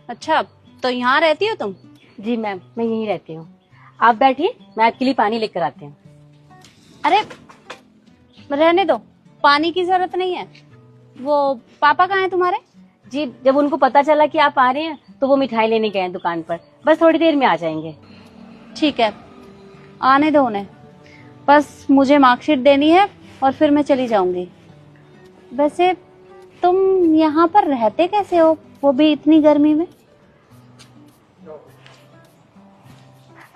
अच्छा, तो यहाँ रहती हो तुम? जी मैम, मैं यहीं रहती हूँ। आप बैठिए, मैं आपके लिए पानी लेकर आती हूँ। अरे रहने दो, पानी की जरूरत नहीं है। वो पापा कहाँ हैं तुम्हारे? जी, जब उनको पता चला कि आप आ रहे हैं तो वो मिठाई लेने गए हैं दुकान पर। बस थोड़ी देर में आ जाएंगे। ठीक है, आने दो उन्हें। बस मुझे मार्कशीट देनी है और फिर मैं चली जाऊंगी। वैसे तुम यहाँ पर रहते कैसे हो, वो भी इतनी गर्मी में?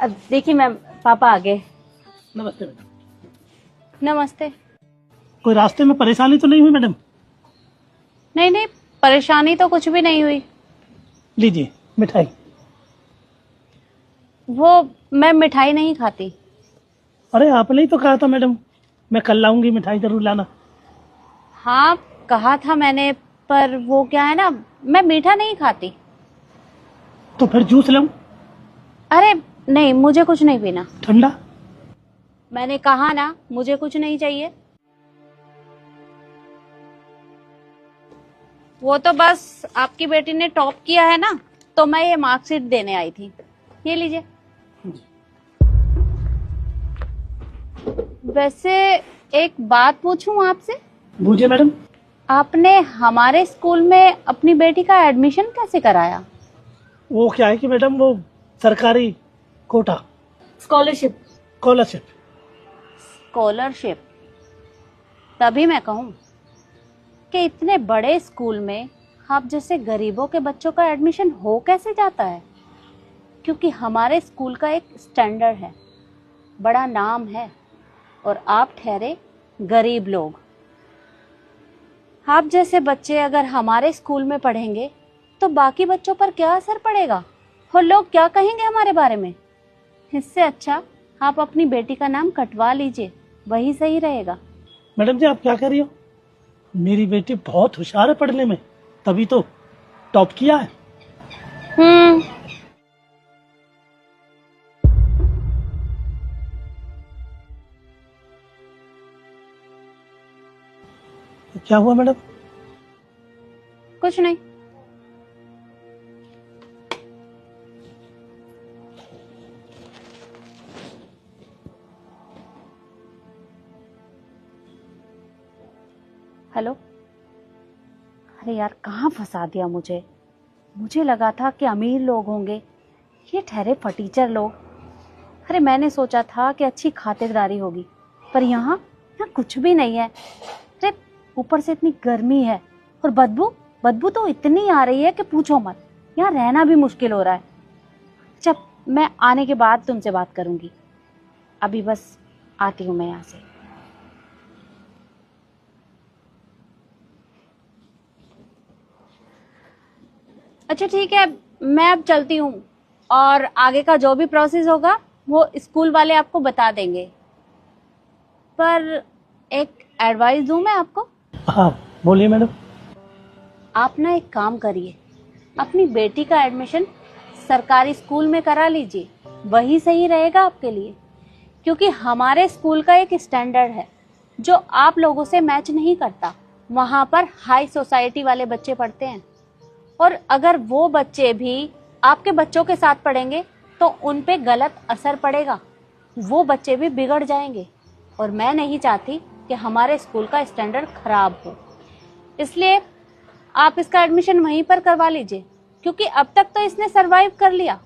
अब देखिए मैम, पापा आ गए। नमस्ते मैडम। नमस्ते। कोई रास्ते में परेशानी तो नहीं हुई मैडम? नहीं नहीं, परेशानी तो कुछ भी नहीं हुई। लीजिए मिठाई। वो मैं मिठाई नहीं खाती। अरे आपने ही तो कहा था मैडम, मैं कल लाऊंगी मिठाई, जरूर लाना। हाँ कहा था मैंने, पर वो क्या है ना, मैं मीठा नहीं खाती। तो फिर जूस लाऊं? अरे नहीं, मुझे कुछ नहीं पीना। ठंडा? मैंने कहा ना, मुझे कुछ नहीं चाहिए। वो तो बस आपकी बेटी ने टॉप किया है ना, तो मैं ये मार्कशीट देने आई थी। ये लीजिए। वैसे एक बात पूछूं आपसे? बूझे मैडम। आपने हमारे स्कूल में अपनी बेटी का एडमिशन कैसे कराया? वो क्या है कि मैडम, वो सरकारी कोटा, स्कॉलरशिप। स्कॉलरशिप। स्कॉलरशिप? तभी मैं कहूं कि इतने बड़े स्कूल में आप जैसे गरीबों के बच्चों का एडमिशन हो कैसे जाता है। क्योंकि हमारे स्कूल का एक स्टैंडर्ड है, बड़ा नाम है, और आप ठहरे गरीब लोग। आप जैसे बच्चे अगर हमारे स्कूल में पढ़ेंगे तो बाकी बच्चों पर क्या असर पड़ेगा और लोग क्या कहेंगे हमारे बारे में। इससे अच्छा आप अपनी बेटी का नाम कटवा लीजिए, वही सही रहेगा। मैडम जी, आप क्या कह रही हो? मेरी बेटी बहुत होशियार है पढ़ने में, तभी तो टॉप किया है। क्या हुआ मैडम? कुछ नहीं। हेलो। अरे यार, कहाँ फंसा दिया मुझे। मुझे लगा था कि अमीर लोग होंगे, ये ठहरे फटीचर लोग। अरे मैंने सोचा था कि अच्छी खातिरदारी होगी, पर यहाँ कुछ भी नहीं है। अरे ऊपर से इतनी गर्मी है और बदबू बदबू तो इतनी आ रही है कि पूछो मत। यहाँ रहना भी मुश्किल हो रहा है। जब मैं आने के बाद तुमसे बात करूंगी, अभी बस आती हूँ मैं यहाँ से। अच्छा ठीक है, मैं अब चलती हूँ, और आगे का जो भी प्रोसेस होगा वो स्कूल वाले आपको बता देंगे। पर एक एडवाइस दूं मैं आपको? हाँ बोलिए मैडम। आप ना एक काम करिए, अपनी बेटी का एडमिशन सरकारी स्कूल में करा लीजिए, वही सही रहेगा आपके लिए। क्योंकि हमारे स्कूल का एक स्टैंडर्ड है जो आप लोगों से मैच नहीं करता। वहां पर हाई सोसाइटी वाले बच्चे पढ़ते हैं, और अगर वो बच्चे भी आपके बच्चों के साथ पढ़ेंगे तो उन पे गलत असर पड़ेगा, वो बच्चे भी बिगड़ जाएंगे। और मैं नहीं चाहती कि हमारे स्कूल का स्टैंडर्ड खराब हो। इसलिए आप इसका एडमिशन वहीं पर करवा लीजिए, क्योंकि अब तक तो इसने सरवाइव कर लिया,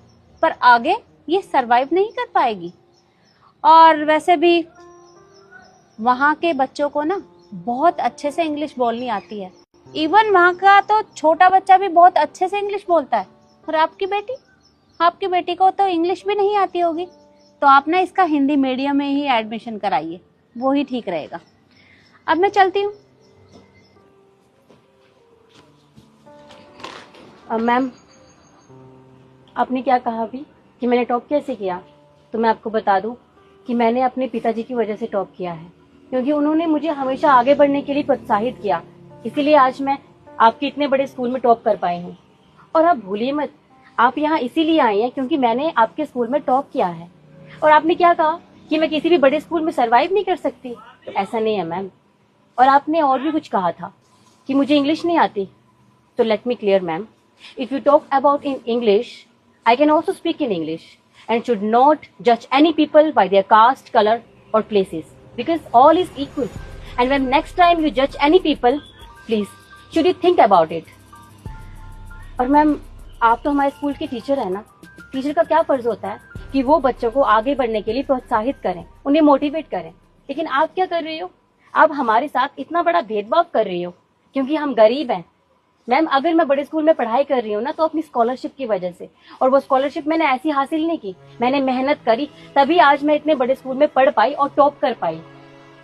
पर आगे ये सरवाइव नहीं कर पाएगी। और वैसे भी वहाँ के बच्चों को ना बहुत अच्छे से इंग्लिश बोलनी आती है। इवन वहाँ का तो छोटा बच्चा भी बहुत अच्छे से इंग्लिश बोलता है। और आपकी बेटी को तो इंग्लिश भी नहीं आती होगी, तो आप ना इसका हिंदी मीडियम में ही एडमिशन कराइए, वो ही ठीक रहेगा। अब मैं चलती हूँ। मैम, आपने क्या कहा अभी कि मैंने टॉप कैसे किया? तो मैं आपको बता दूं कि मैंने अपने पिताजी की वजह से टॉप किया है, क्योंकि उन्होंने मुझे हमेशा आगे बढ़ने के लिए प्रोत्साहित किया। इसीलिए आज मैं आपके इतने बड़े स्कूल में टॉप कर पाई हूँ। और आप भूलिए मत, आप यहाँ इसीलिए आई हैं क्योंकि मैंने आपके स्कूल में टॉप किया है। और आपने क्या कहा कि मैं किसी भी बड़े स्कूल में सरवाइव नहीं कर सकती, तो ऐसा नहीं है मैम। और आपने और भी कुछ कहा था कि मुझे इंग्लिश नहीं आती। तो let me clear ma'am, If you talk about in English, I can also speak in English and should not judge any people by their caste, color or places because all is equal. And when next time you judge any people, please should you think about it. और ma'am, आप तो हमारे school के teacher है ना. Teacher का क्या फर्ज होता है कि वो बच्चों को आगे बढ़ने के लिए प्रोत्साहित करें, उन्हें मोटिवेट करें. लेकिन आप क्या कर रही हो? आप हमारे साथ इतना बड़ा भेदभाव कर रही हो क्योंकि हम गरीब हैं. मैम, अगर मैं बड़े स्कूल में पढ़ाई कर रही हूँ ना तो अपनी स्कॉलरशिप की वजह से, और वो स्कॉलरशिप मैंने ऐसी हासिल नहीं की, मैंने मेहनत करी, तभी आज मैं इतने बड़े स्कूल में पढ़ पाई और टॉप कर पाई.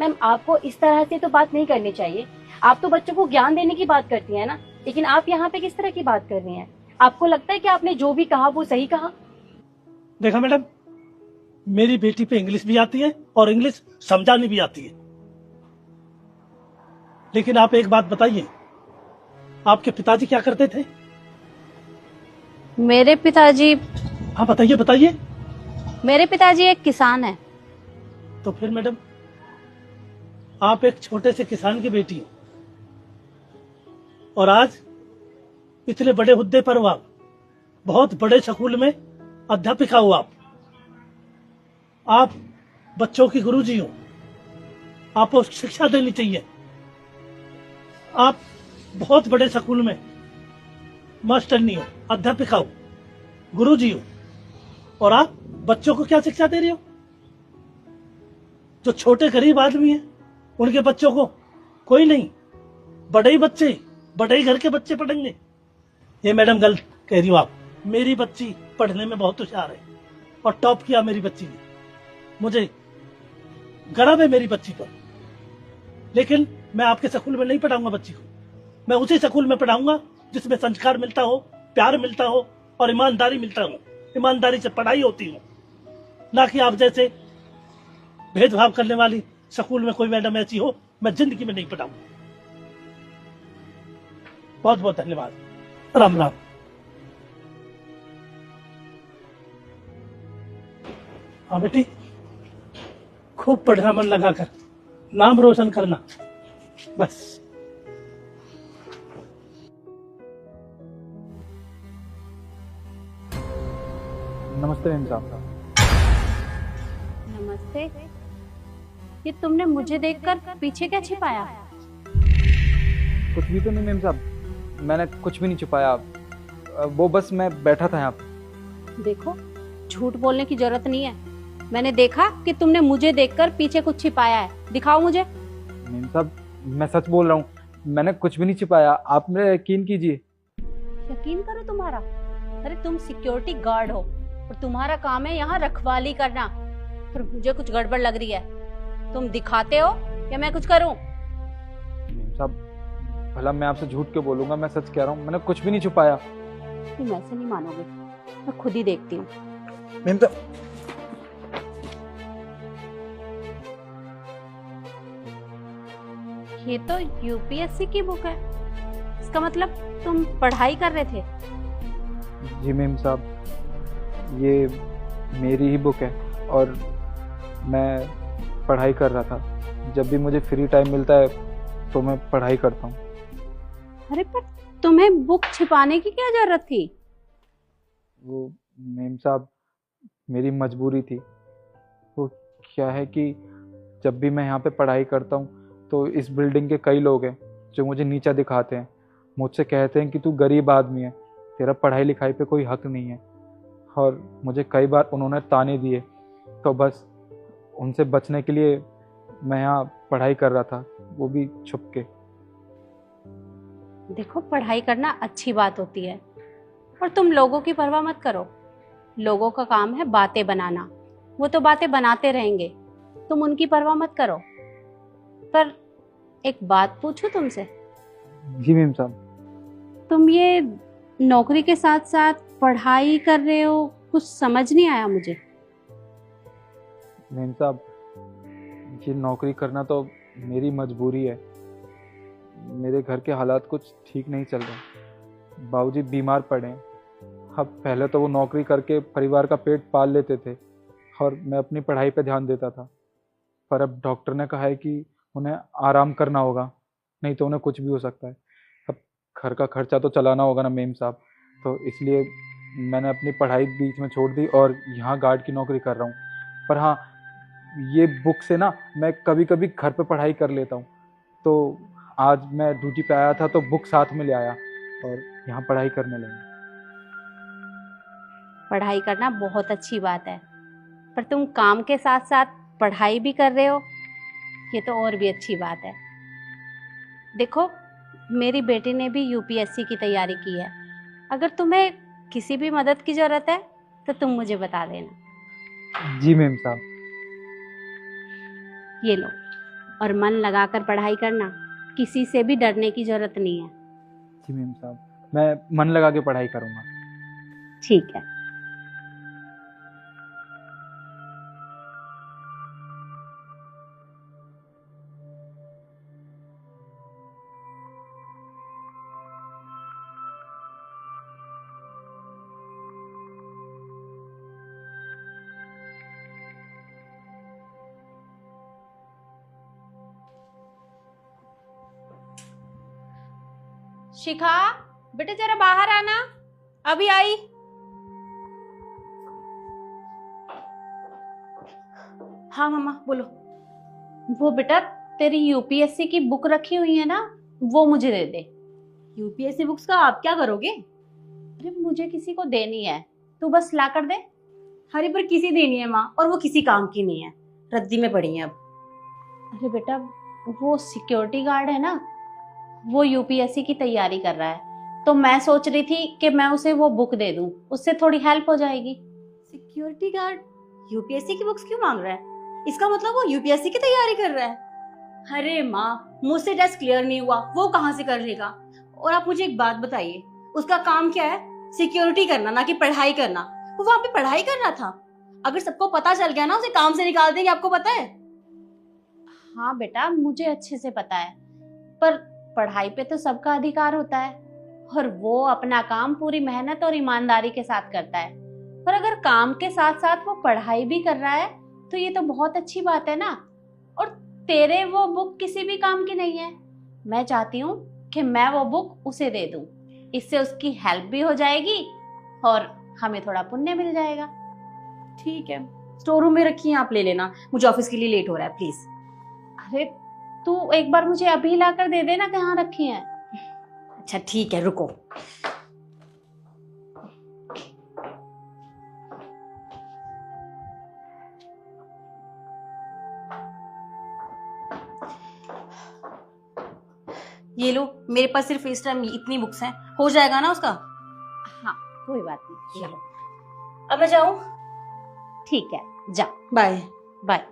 मैम, आपको इस तरह से तो बात नहीं करनी चाहिए. आप तो बच्चों को ज्ञान देने की बात करती है ना, लेकिन आप यहाँ पे किस तरह की बात कर रही हैं? आपको लगता है कि आपने जो भी कहा वो सही कहा? देखा मैडम, मेरी बेटी पे इंग्लिश भी आती है और इंग्लिश समझानी भी आती है. लेकिन आप एक बात बताइए, आपके पिताजी क्या करते थे? मेरे पिताजी हाँ बताइए बताइए. मेरे पिताजी एक किसान है. तो फिर मैडम, आप एक छोटे से किसान की बेटी हैं और आज इतने बड़े हुद्दे पर हो. आप बहुत बड़े स्कूल में अध्यापिका हो. आप बच्चों की गुरुजी हो. आपको शिक्षा देनी चाहिए. आप बहुत बड़े स्कूल में मास्टरनी हो, अध्यापिका हो, गुरुजी हो, और आप बच्चों को क्या शिक्षा दे रही हो? जो छोटे गरीब आदमी हैं उनके बच्चों को कोई नहीं, बड़े ही बच्चे, बड़े ही घर के बच्चे पढ़ेंगे. ये मैडम गलत कह रही हो आप. मेरी बच्ची पढ़ने में बहुत होशियार है और टॉप किया मेरी बच्ची ने. मुझे गर्व है मेरी बच्ची पर. लेकिन मैं आपके स्कूल में नहीं पढ़ाऊंगा बच्ची को. मैं उसी स्कूल में पढ़ाऊंगा जिसमें संस्कार मिलता हो, प्यार मिलता हो और ईमानदारी मिलता हो. ईमानदारी से पढ़ाई होती हो, ना कि आप जैसे भेदभाव करने वाली स्कूल में कोई मैडम ऐसी हो. मैं जिंदगी में नहीं पढ़ाऊंगा. बहुत बहुत धन्यवाद. राम राम. हाँ बेटी, खूब पढ़ना, मन लगाकर नाम रोशन करना, बस. नमस्ते मैम साहब. नमस्ते. ये तुमने मुझे देखकर पीछे क्या छिपाया? कुछ भी तो नहीं मैम साहब, मैंने कुछ भी नहीं छुपाया. वो बस मैं बैठा था यहाँ पे. देखो, झूठ बोलने की जरूरत नहीं है. मैंने देखा कि तुमने मुझे देखकर पीछे कुछ छिपाया है. दिखाओ मुझे. मैम साहब, मैं सच बोल रहा हूँ, मैंने कुछ भी नहीं छुपाया. आप मेरा यकीन कीजिए. यकीन करो तुम्हारा? अरे तुम सिक्योरिटी गार्ड हो और तुम्हारा काम है यहाँ रखवाली करना. पर मुझे कुछ गड़बड़ लग रही है. तुम दिखाते हो या मैं कुछ करूं? मैम साहब, भला मैं आपसे झूठ क्यों बोलूंगा, मैं सच कह रहा हूँ, मैंने कुछ भी नहीं छुपाया. तुम ऐसे नहीं मानोगे, मैं खुद ही देखती हूँ. मैम साहब, ये तो यूपीएससी की बुक है. इसका मतलब तुम पढ़ाई कर रहे थे? जी मैम साहब, ये मेरी ही बुक है और मैं पढ़ाई कर रहा था. जब भी मुझे फ्री टाइम मिलता है तो मैं पढ़ाई करता हूँ. अरे पर तुम्हें बुक छिपाने की क्या जरूरत थी? वो मैम साहब, मेरी मजबूरी थी. वो क्या है कि जब भी मैं यहाँ पे पढ़ाई करता हूँ तो इस बिल्डिंग के कई लोग हैं जो मुझे नीचा दिखाते हैं. मुझसे कहते हैं कि तू गरीब आदमी है, तेरा पढ़ाई लिखाई पे कोई हक नहीं है. और मुझे कई बार उन्होंने ताने दिए, तो बस उनसे बचने के लिए मैं यहाँ पढ़ाई कर रहा था, वो भी छुप के. देखो, पढ़ाई करना अच्छी बात होती है और तुम लोगों की परवाह मत करो. लोगों का काम है बातें बनाना. वो तो बातें बनाते रहेंगे, तुम उनकी परवाह मत करो. पर एक बात पूछूं तुमसे? जी मैम साहब. तुम ये नौकरी के साथ साथ पढ़ाई कर रहे हो, कुछ समझ नहीं आया मुझे. मैम साहब, ये नौकरी करना तो मेरी मजबूरी है. मेरे घर के हालात कुछ ठीक नहीं चल रहे. बाबूजी बीमार पड़े हैं. अब पहले तो वो नौकरी करके परिवार का पेट पाल लेते थे और मैं अपनी पढ़ाई पे ध्यान देता था. पर अब डॉक्टर ने कहा है कि उन्हें आराम करना होगा, नहीं तो उन्हें कुछ भी हो सकता है. अब घर का खर्चा तो चलाना होगा ना मैम साहब. तो इसलिए मैंने अपनी पढ़ाई बीच में छोड़ दी और यहाँ गार्ड की नौकरी कर रहा हूँ। पर हाँ, ये बुक से ना मैं कभी कभी घर पे पढ़ाई कर लेता हूँ। तो आज मैं ड्यूटी पे आया था तो बुक साथ में ले आया और यहाँ पढ़ाई करने लगा। पढ़ाई करना बहुत अच्छी बात है, पर तुम काम के साथ साथ पढ़ाई भी कर रहे हो, ये तो और भी अच्छी बात है। देखो, मेरी बेटी ने भी यूपीएससी की तैयारी की है। अगर तुम्हें किसी भी मदद की ज़रूरत है तो तुम मुझे बता देना। जी मैम साहब। ये लो, और मन लगाकर पढ़ाई करना, किसी से भी डरने की ज़रूरत नहीं है। जी मैम साहब, मैं मन लगा के पढ़ाई करूँगा। ठीक है। शिखा, बेटे जरा बाहर आना। अभी आई। हाँ मम्मा बोलो। वो बेटा, तेरी यूपीएससी की बुक रखी हुई है ना, वो मुझे दे दे। यूपीएससी बुक्स का आप क्या करोगे? अरे मुझे किसी को देनी है, तू बस ला कर दे। हरी पर किसी देनी है माँ, और वो किसी काम की नहीं है, रद्दी में पड़ी है अब। अरे बेटा, वो सिक्योरिटी गार्ड है ना, वो यूपीएससी की तैयारी कर रहा है, तो मैं सोच रही थी कि मैं उसे वो बुक दे दूं, उससे थोड़ी हेल्प हो जाएगी। सिक्योरिटी गार्ड यूपीएससी की बुक्स क्यों मांग रहा है? इसका मतलब वो यूपीएससी की तैयारी कर रहा है। अरे माँ, मुझसे टेस्ट क्लियर नहीं हुआ, वो कहाँ से कर लेगा? और आप मुझे एक बात बताइए, उसका काम क्या है? सिक्योरिटी करना, ना कि पढ़ाई करना। वो वहां पे पढ़ाई कर रहा था। अगर सबको पता चल गया ना, उसे काम से निकाल देंगे, आपको पता है? हाँ बेटा, मुझे अच्छे से पता है, पर पढ़ाई पे तो सबका अधिकार होता है, और वो अपना काम पूरी मेहनत और ईमानदारी के साथ करता है। पर अगर काम के साथ साथ वो पढ़ाई भी कर रहा है तो ये तो बहुत अच्छी बात है ना। और तेरे वो बुक किसी भी काम की नहीं है। मैं चाहती हूँ कि मैं वो बुक उसे दे दूं, इससे उसकी हेल्प भी हो जाएगी और हमें थोड़ा पुण्य मिल जाएगा। ठीक है, स्टोर रूम में रखी है, आप ले लेना, मुझे ऑफिस के लिए लेट हो रहा है, प्लीज। अरे तू एक बार मुझे अभी ला कर दे देना, कहाँ रखी है। अच्छा ठीक है, रुको। ये लो, मेरे पास सिर्फ इस टाइम इतनी बुक्स हैं, हो जाएगा ना उसका? हाँ कोई बात नहीं, चलो। अब मैं जाऊं? ठीक है, जा। Bye bye.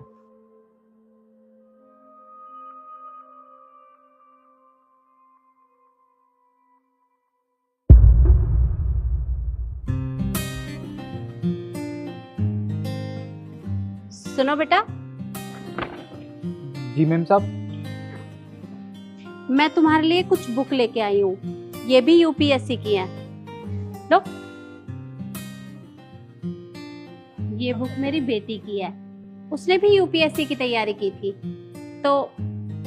सुनो बेटा, जी मैम साहब। मैं तुम्हारे लिए कुछ बुक लेके आई हूँ, ये भी यूपीएससी की है। लो, ये बुक मेरी बेटी की है, उसने भी यूपीएससी की तैयारी की थी, तो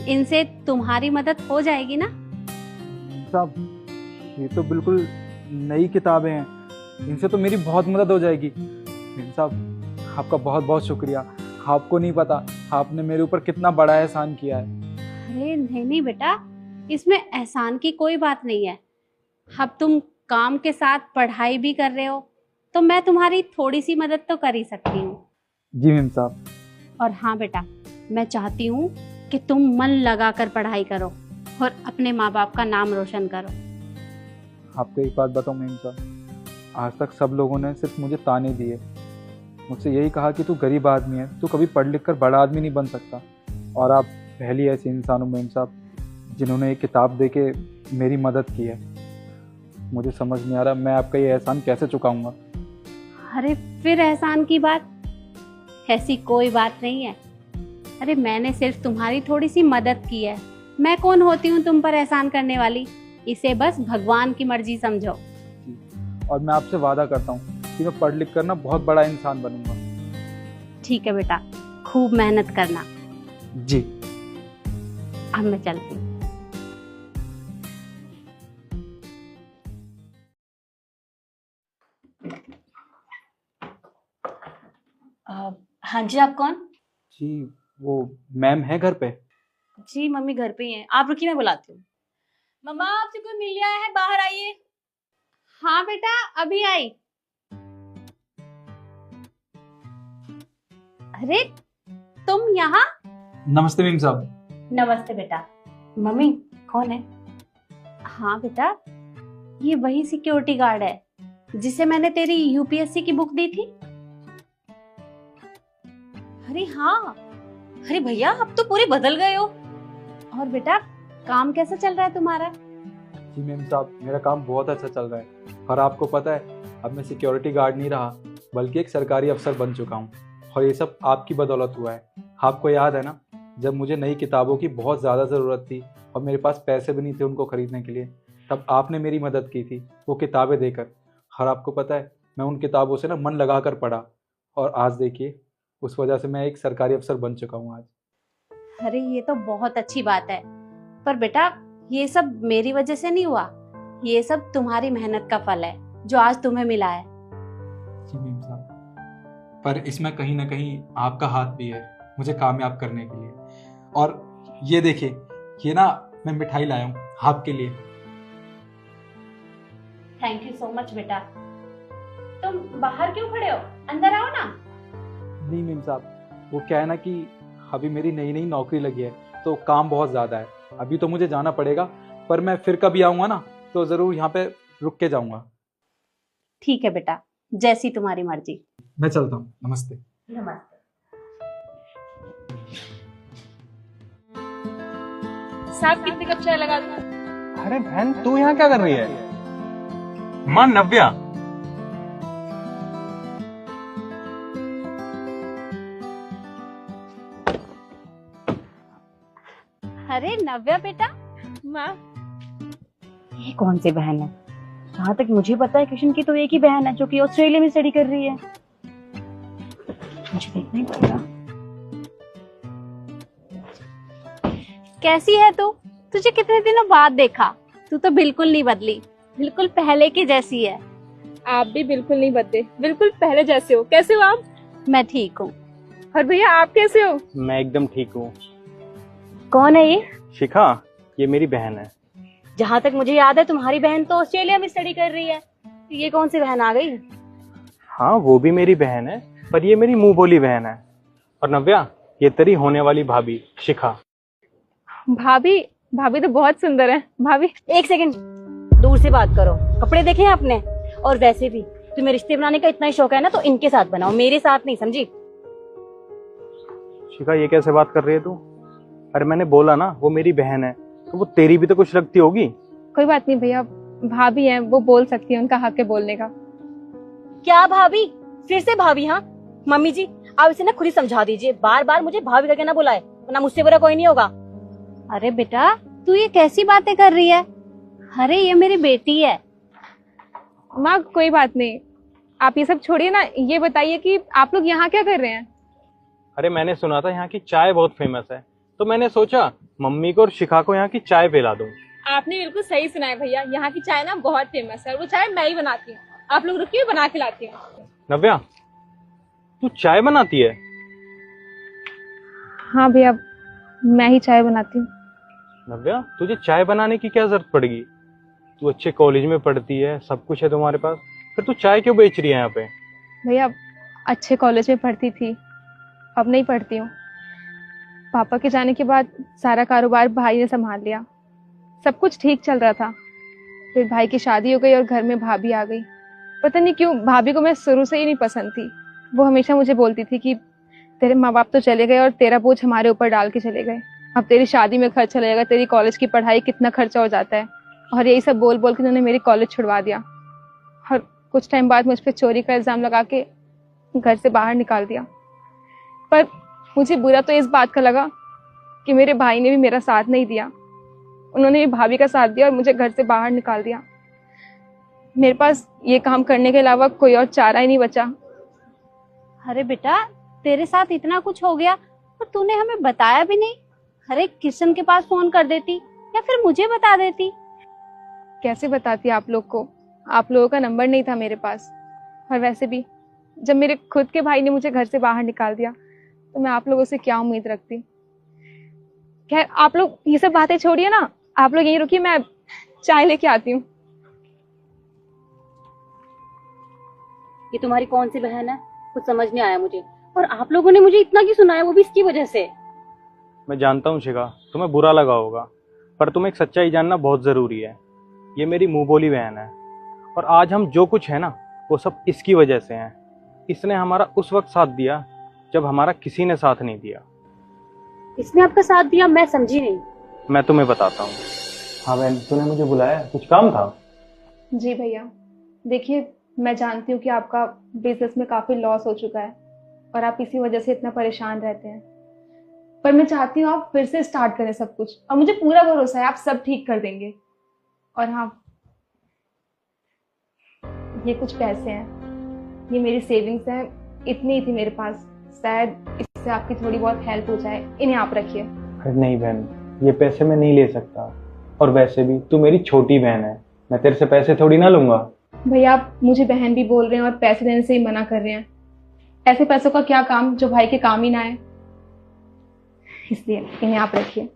इनसे तुम्हारी मदद हो जाएगी ना। साहब, ये तो बिल्कुल नई किताबें हैं, इनसे तो मेरी बहुत मदद हो जाएगी। मैम साहब, आपका बहुत बहुत शुक्रिया। आपको नहीं पता आपने मेरे ऊपर कितना बड़ा एहसान किया है। अरे नहीं नहीं बेटा, इसमें एहसान की कोई बात नहीं है। अब तुम काम के साथ पढ़ाई भी कर रहे हो, तो मैं तुम्हारी थोड़ी सी मदद तो कर ही सकती हूँ। जी मैम साहब। और हाँ बेटा, मैं चाहती हूँ कि तुम मन लगाकर पढ़ाई करो और अपने माँ बाप का नाम रोशन करो। आपको एक बात बताऊं मैम साहब, आज तक सब लोगों ने सिर्फ मुझे ताने दिए, मुझसे यही कहा कि तू गरीब आदमी है, तू कभी पढ़ लिख कर बड़ा आदमी नहीं बन सकता। और आप पहली ऐसी इंसान हो मैम साहब जिन्होंने एक किताब दे के मेरी मदद की है। मुझे समझ नहीं आ रहा मैं आपका ये एहसान कैसे चुकाऊंगा। अरे फिर एहसान की बात, ऐसी कोई बात नहीं है। अरे मैंने सिर्फ तुम्हारी थोड़ी सी मदद की है, मैं कौन होती हूँ तुम पर एहसान करने वाली। इसे बस भगवान की मर्जी समझो। और मैं आपसे वादा करता हूँ कि मैं पढ़ लिख कर ना बहुत बड़ा इंसान बनूंगा। ठीक है बेटा, खूब मेहनत करना। जी। अब मैं चलती हूँ। हाँ जी, आप कौन? जी वो मैम है घर पे? जी मम्मी घर पे ही हैं। आप रुकिए, मैं बुलाती हूँ। मम्मा, आपसे कोई मिल रहा है, बाहर आइए। हाँ बेटा, अभी आई। अरे तुम यहाँ? नमस्ते मैम साहब। नमस्ते बेटा। मम्मी कौन है? हाँ बेटा, ये वही सिक्योरिटी गार्ड है जिसे मैंने तेरी यूपीएससी की बुक दी थी। अरे हाँ, अरे भैया आप तो पूरे बदल गए हो। और बेटा, काम कैसा चल रहा है तुम्हारा? जी मैम साहब, मेरा काम बहुत अच्छा चल रहा है। और आपको पता है, अब मैं सिक्योरिटी गार्ड नहीं रहा बल्कि एक सरकारी अफसर बन चुका हूँ। और ये सब आपकी बदौलत हुआ है। आपको याद है ना, जब मुझे नई किताबों की बहुत ज़्यादा ज़रूरत थी और मेरे पास पैसे भी नहीं थे उनको ख़रीदने के लिए, तब आपने मेरी मदद की थी वो किताबें देकर। और आपको पता है, मैं उन किताबों से ना मन लगा कर पढ़ा, और आज देखिए उस वजह से मैं एक सरकारी अफसर बन चुका हूँ आज। अरे ये तो बहुत अच्छी बात है, पर बेटा ये सब मेरी वजह से नहीं हुआ। ये सब तुम्हारी मेहनत का फल है जो आज तुम्हें मिला है। जी मैम साहब, पर इसमें कहीं ना कहीं आपका हाथ भी है मुझे कामयाब करने के लिए। और ये देखिए, ये ना मैं मिठाई लाया हूँ आपके लिए। थैंक यू सो मच बेटा। तुम बाहर क्यों खड़े हो, अंदर आओ ना। नहीं मैम साहब, वो क्या है ना कि अभी मेरी नई नई नौकरी लगी है तो काम बहुत ज़्यादा है। अभी तो मुझे जाना पड़ेगा, पर मैं फिर कभी आऊँगा ना तो ज़रूर यहाँ पे रुक के जाऊँगा। ठीक है बेटा, जैसी तुम्हारी मर्जी। मैं चलता हूँ, नमस्ते। नमस्ते। साहब कितने कप चाय लगा दूं? अरे बहन, तू यहाँ क्या कर रही है? मां नव्या, अरे नव्या बेटा। माँ, ये कौन सी बहन है? जहाँ तक मुझे पता है किशन की तो एक ही बहन है जो कि ऑस्ट्रेलिया में स्टडी कर रही है। मुझे देखना ही पड़ेगा। कैसी है तू? तुझे कितने दिनों बाद देखा। तू तो बिल्कुल नहीं बदली, बिल्कुल पहले की जैसी है। आप भी बिल्कुल नहीं बदले, बिल्कुल पहले जैसे हो। कैसे हो आप? मैं ठीक हूँ। और भैया आप कैसे हो? मैं एकदम ठीक हूँ। कौन है ये? शिखा, ये मेरी बहन है। जहाँ तक मुझे याद है तुम्हारी बहन तो ऑस्ट्रेलिया में स्टडी कर रही है। ये कौन सी बहन आ गई? हाँ, वो भी मेरी बहन है, पर ये मेरी मुंह बोली बहन है। और नव्या, ये तेरी होने वाली भाभी शिखा। भाभी? भाभी तो बहुत सुंदर है। भाभी एक सेकंड, दूर से बात करो। कपड़े देखे हैं आपने? और वैसे भी तुम्हें रिश्ते बनाने का इतना ही शौक है ना तो इनके साथ बनाओ, मेरे साथ नहीं, समझी? शिखा, ये कैसे बात कर रही है तू? अरे मैंने बोला ना, वो मेरी बहन है तो वो तेरी भी तो कुछ लगती होगी। कोई बात नहीं भैया, भाभी हैं, वो बोल सकती है, उनका हक है बोलने का। क्या भाभी? फिर से भाभी? हाँ मम्मी जी, आप इसे ना खुद ही समझा दीजिए, बार बार मुझे भाभी करके ना बुलाए, वरना मुझसे बुरा कोई नहीं होगा। अरे बेटा, तू ये कैसी बातें कर रही है? अरे ये मेरी बेटी है। माँ कोई बात नहीं, आप ये सब छोड़िए ना। ये बताइए कि आप लोग यहाँ क्या कर रहे हैं? अरे मैंने सुना था यहाँ की चाय बहुत फेमस है, तो मैंने सोचा मम्मी को और शिखा को यहाँ की चाय पिला दूं। आपने बिल्कुल सही सुना है भैया, यहाँ की चाय ना बहुत फेमस है और वो चाय मैं ही बनाती हूँ। आप लोग रुकिए, बना के लाती हूँ। नव्या, तू चाय बनाती है? हाँ भैया, मैं ही चाय बनाती हूँ। नव्या, तुझे चाय बनाने की क्या जरूरत पड़ेगी? तू अच्छे कॉलेज में पढ़ती है, सब कुछ है तुम्हारे पास, फिर तू चाय क्यों बेच रही है यहाँ पे? भैया अच्छे कॉलेज में पढ़ती थी, अब नहीं पढ़ती हूँ। पापा के जाने के बाद सारा कारोबार भाई ने संभाल लिया। सब कुछ ठीक चल रहा था, फिर भाई की शादी हो गई और घर में भाभी आ गई। पता नहीं क्यों भाभी को मैं शुरू से ही नहीं पसंद थी। वो हमेशा मुझे बोलती थी कि तेरे माँ बाप तो चले गए और तेरा बोझ हमारे ऊपर डाल के चले गए, अब तेरी शादी में खर्च चला जाएगा, तेरी कॉलेज की पढ़ाई कितना खर्चा हो जाता है। और यही सब बोल बोल के उन्होंने मेरी कॉलेज छुड़वा दिया और कुछ टाइम बाद मुझ पर चोरी का इल्जाम लगा के घर से बाहर निकाल दिया। पर मुझे बुरा तो इस बात का लगा कि मेरे भाई ने भी मेरा साथ नहीं दिया, उन्होंने भी भाभी का साथ दिया और मुझे घर से बाहर निकाल दिया। मेरे पास ये काम करने के अलावा कोई और चारा ही नहीं बचा। अरे बेटा, तेरे साथ इतना कुछ हो गया और तूने हमें बताया भी नहीं। अरे किशन के पास फोन कर देती या फिर मुझे बता देती। कैसे बताती आप लोग को? आप लोगों का नंबर नहीं था मेरे पास। और वैसे भी जब मेरे खुद के भाई ने मुझे घर से बाहर निकाल दिया तो मैं आप लोगों से क्या उम्मीद रखती। खैर, आप लोग ये सब बातें छोड़िए ना, आप लोग यहीं रुकिए, मैं चाय लेके आती हूँ। ये तुम्हारी कौन सी बहन है, कुछ समझ नहीं आया मुझे। और आप लोगों ने मुझे इतना क्यों सुनाया, वो भी इसकी वजह से। मैं जानता हूँ शिखा, तुम्हें बुरा लगा होगा, पर तुम्हें एक सच्चाई जानना बहुत ज़रूरी है। ये मेरी मुंह बोली बहन है, और आज हम जो कुछ है ना वो सब इसकी वजह से है। इसने हमारा उस वक्त साथ दिया जब हमारा किसी ने साथ नहीं दिया। इसने आपका साथ दिया? मैं समझी नहीं। मैं तुम्हें बताता हूँ। हाँ बहन, तूने मुझे बुलाया, कुछ काम था? जी भैया, देखिए मैं जानती हूँ कि आपका बिजनेस में काफी लॉस हो चुका है और आप इसी वजह से इतना परेशान रहते हैं, पर मैं चाहती हूँ आप फिर से स्टार्ट करें सब कुछ, और मुझे पूरा भरोसा है आप सब ठीक कर देंगे। और हाँ, ये कुछ पैसे हैं, ये मेरी सेविंग्स हैं, इतनी ही थी मेरे पास, शायद इससे आपकी थोड़ी बहुत हेल्प हो जाए। इन्हें आप रखिए। अरे नहीं बहन, ये पैसे मैं नहीं ले सकता, और वैसे भी तू मेरी छोटी बहन है, मैं तेरे से पैसे थोड़ी ना लूंगा। भैया, आप मुझे बहन भी बोल रहे हैं और पैसे देने से ही मना कर रहे हैं। ऐसे पैसों का क्या काम जो भाई के काम ही ना आए, इसलिए इन्हें आप रखिए।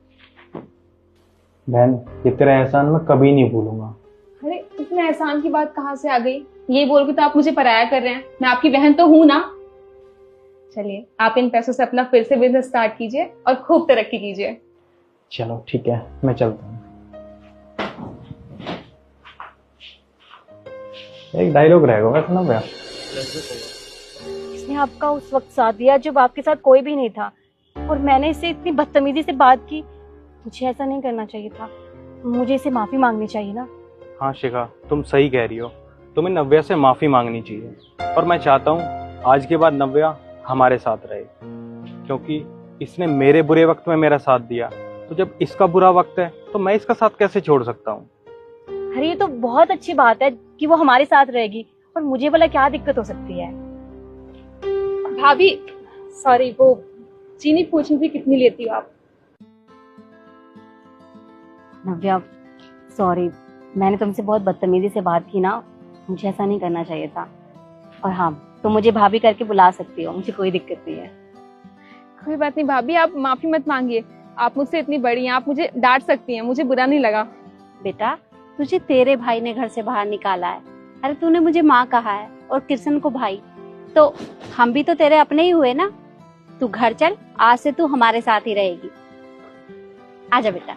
बहन, ये तेरा एहसान मैं कभी नहीं भूलूंगा। अरे इसमें एहसान की बात कहाँ से आ गई? ये बोल के तो आप मुझे पराया कर रहे हैं, मैं आपकी बहन तो हूं ना। चलिए, आप इन पैसों से अपना फिर से बिजनेस स्टार्ट कीजिए और खूब तरक्की कीजिए। चलो ठीक है, मैं चलता हूँ। एक डायलॉग रहेगा वैसे ना भैया। इसने आपका उस वक्त साथ दिया जब आपके साथ कोई भी नहीं था, और मैंने इससे इतनी बदतमीजी से बात की। मुझे ऐसा नहीं करना चाहिए था, मुझे इसे माफी मांगनी चाहिए ना। हाँ शिखा, तुम सही कह रही हो, तुम्हें नव्या से माफी मांगनी चाहिए, और मैं चाहता हूँ आज के बाद नव्या हमारे साथ रहे, क्योंकि इसने मेरे बुरे वक्त में मेरा साथ दिया, तो जब इसका बुरा वक्त है तो मैं इसका साथ कैसे छोड़ सकता हूँ। अरे ये तो बहुत अच्छी बात है कि वो हमारे साथ रहेगी, और मुझे भला क्या दिक्कत हो सकती है। भाभी, सॉरी, वो चीनी पूछनी थी, कितनी लेती हो आप? नव्या, सॉरी, मैंने तुमसे बहुत बदतमीजी से बात की ना, मुझे ऐसा नहीं करना चाहिए था। और हाँ, तुम मुझे भाभी करके बुला सकती हो, मुझे कोई दिक्कत नहीं है। कोई बात नहीं भाभी, आप माफी मत मांगिए, आप मुझसे इतनी बड़ी हैं, आप मुझे डांट सकती हैं, मुझे बुरा नहीं लगा। बेटा, तुझे तेरे भाई ने घर से बाहर निकाला है, अरे तूने मुझे माँ कहा है और कृष्ण को भाई, तो हम भी तो तेरे अपने ही हुए ना। तू घर चल, आज से तू हमारे साथ ही रहेगी। आजा बेटा।